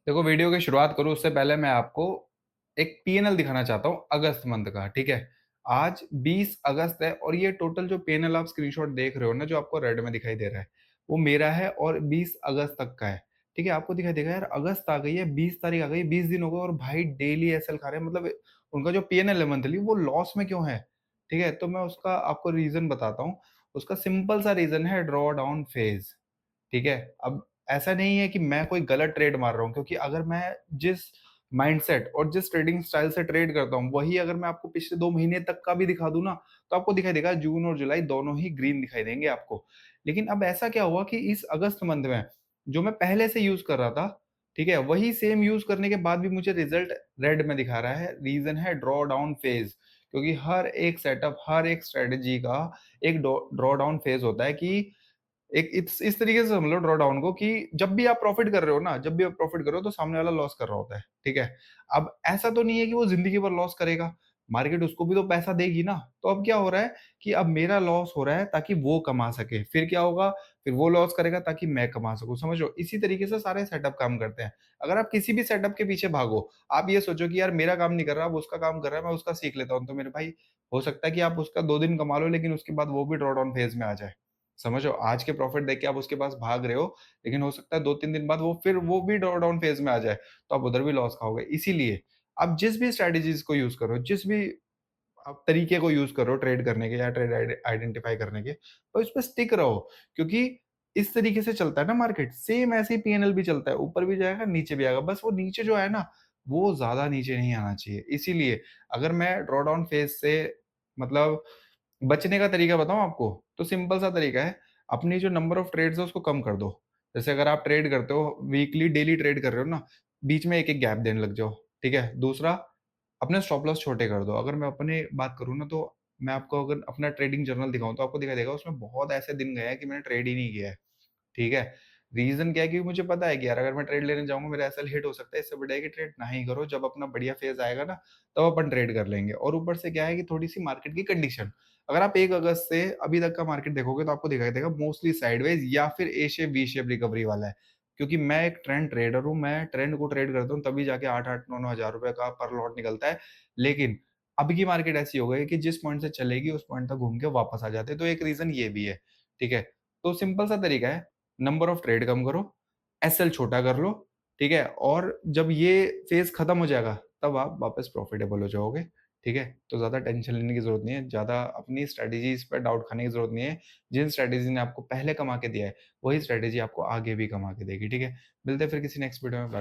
देखो, वीडियो की शुरुआत करूँ उससे पहले मैं आपको एक पीएनएल दिखाना चाहता हूँ अगस्त मंथ का, ठीक है? आज 20 अगस्त है और ये टोटल जो पीएनएल आप स्क्रीनशॉट देख रहे हो ना, जो आपको रेड में दिखाई दे रहा है, वो मेरा है और 20 अगस्त तक का है, ठीक है? आपको दिखाई देगा यार, अगस्त आ गई है, 20 तारीख आ गई, 20 दिन हो गए और भाई डेली एसएल खा रहे हैं। मतलब उनका जो पीएनएल है मंथली, वो लॉस में क्यों है? ठीक है? तो मैं उसका आपको रीज़न बताता हूँ। उसका सिंपल सा रीज़न है ड्रॉ डाउन फेज़। ठीक है? अब ऐसा नहीं है कि मैं कोई गलत ट्रेड मार रहा हूँ, क्योंकि अगर मैं जिस माइंडसेट और जिस ट्रेडिंग स्टाइल से ट्रेड करता हूँ, वही अगर मैं आपको पिछले 2 महीने तक का भी दिखा दूँ ना, तो आपको दिखाई देगा जून और जुलाई दोनों ही ग्रीन दिखाई देंगे आपको। लेकिन अब ऐसा क्या हुआ कि इस अगस्त मंथ में, जो मैं पहले से यूज़ कर रहा था, ठीक है? वही सेम यूज़ करने के बाद भी मुझे रिज़ल्ट रेड में दिखा रहा है। रीज़न है ड्रॉ डाउन फेज़, क्योंकि हर एक सेटअप, हर एक स्ट्रैटेजी का एक ड्रॉ डाउन फेज़ होता है कि एक इस तरीके से समझ लो ड्रॉ डाउन को कि जब भी आप प्रॉफिट कर रहे हो ना, जब भी आप प्रॉफिट कर रहे हो तो सामने वाला लॉस कर रहा होता है, ठीक है? अब ऐसा तो नहीं है कि वो ज़िंदगी भर लॉस करेगा, मार्केट उसको भी तो पैसा देगी ना। तो अब क्या हो रहा है कि अब मेरा लॉस हो रहा है ताकि वो कमा सके, फिर क्या होगा, फिर वो लॉस करेगा ताकि मैं कमा सकूँ, समझ रहे हो? इसी तरीके से सारे सेटअप काम करते हैं। अगर आप किसी भी सेटअप के पीछे भागो, आप ये सोचो कि यार मेरा काम नहीं कर रहा, अब उसका काम कर रहा है, मैं उसका सीख लेता हूँ, तो मेरे भाई हो सकता है कि आप उसका 2 दिन कमा लो, लेकिन उसके बाद वो भी ड्रॉ डाउन फेज़ में आ जाए। समझ रहे हो? आज के प्रॉफिट देख के आप उसके पास भाग रहे हो, लेकिन हो सकता है 2-3 दिन बाद वो भी ड्रॉ डाउन फेज़ में आ जाए, तो आप उधर भी लॉस खाओगे। इसीलिए आप जिस भी स्ट्रैटेजीज़ को यूज़ करो, जिस भी आप तरीके को यूज़ करो ट्रेड करने के या ट्रेड आइडेंटिफ़ाई करने के, तो इस पे स्टिक रहो, क्योंकि इस तरीके से चलता है ना मार्केट, सेम ऐसे ही पीएनएल भी चलता है, ऊपर भी जाएगा, नीचे भी आएगा। बस वो नीचे जो है ना, वो ज़्यादा नीचे नहीं आना चाहिए। इसीलिए अगर मैं ड्रॉ डाउन फेज़ से मतलब बचने का तरीका बताऊँ आपको, तो सिंपल सा तरीका है, अपनी जो नंबर ऑफ ट्रेड्स है उसको कम कर दो। जैसे अगर आप ट्रेड करते हो, वीकली, डेली ट्रेड कर रहे हो ना, बीच में एक-एक गैप देने लग जाओ, ठीक है? दूसरा, अपने स्टॉप लॉस छोटे कर दो। अगर मैं अपनी बात करूँ ना, तो मैं आपको अगर अपना ट्रेडिंग जर्नल दिखाऊँ तो आपको दिखाई देगा उसमें बहुत ऐसे दिन गए हैं कि मैंने ट्रेड ही नहीं किया है। ठीक है? रीज़न क्या है कि मुझे पता है कि यार अगर मैं ट्रेड लेने जाऊँगा मेरा एसएल हिट हो सकता है, इससे बढ़िया है कि ट्रेड ना ही करो, जब अपना बढ़िया फ़ेज़ आएगा ना, तब अपन ट्रेड कर लेंगे। और ऊपर से क्या है कि थोड़ी-सी मार्केट की कंडीशन, अगर आप 1 अगस्त से अभी तक का मार्केट देखोगे तो आपको दिखाई देगा मोस्टली साइडवेज़ या फिर A shape, V shape recovery वाला है। क्योंकि मैं एक ट्रेंड ट्रेडर हूँ, मैं ट्रेंड को ट्रेड करता हूँ तभी जाके 8-8, 9-9 हज़ार रुपए का पर लॉट निकलता है। लेकिन अभी की मार्केट ऐसी हो गई है कि जिस पॉइंट से चलेगी उस पॉइंट तक घूम के वापस आ जाते हैं, तो एक रीज़न ये भी है। ठीक है? तो सिंपल सा तरीका है, नंबर ऑफ ट्रेड कम करो, एसएल छोटा कर लो, ठीक है? और जब ये फ़ेज़ खत्म हो जाएगा, तब आप वापस प्रॉफ़िटेबल हो जाओगे, ठीक है? तो ज़्यादा टेंशन लेने की ज़रूरत नहीं है, ज़्यादा अपनी स्ट्रैटेजीज़ पे डाउट खाने की ज़रूरत नहीं है। जिन स्ट्रैटेजी ने आपको पहले कमा के दिया है, वही स्ट्रैटेजी आपको आगे भी कमा के देगी, ठीक है? मिलते हैं फिर किसी नेक्स्ट वीडियो में, बाय।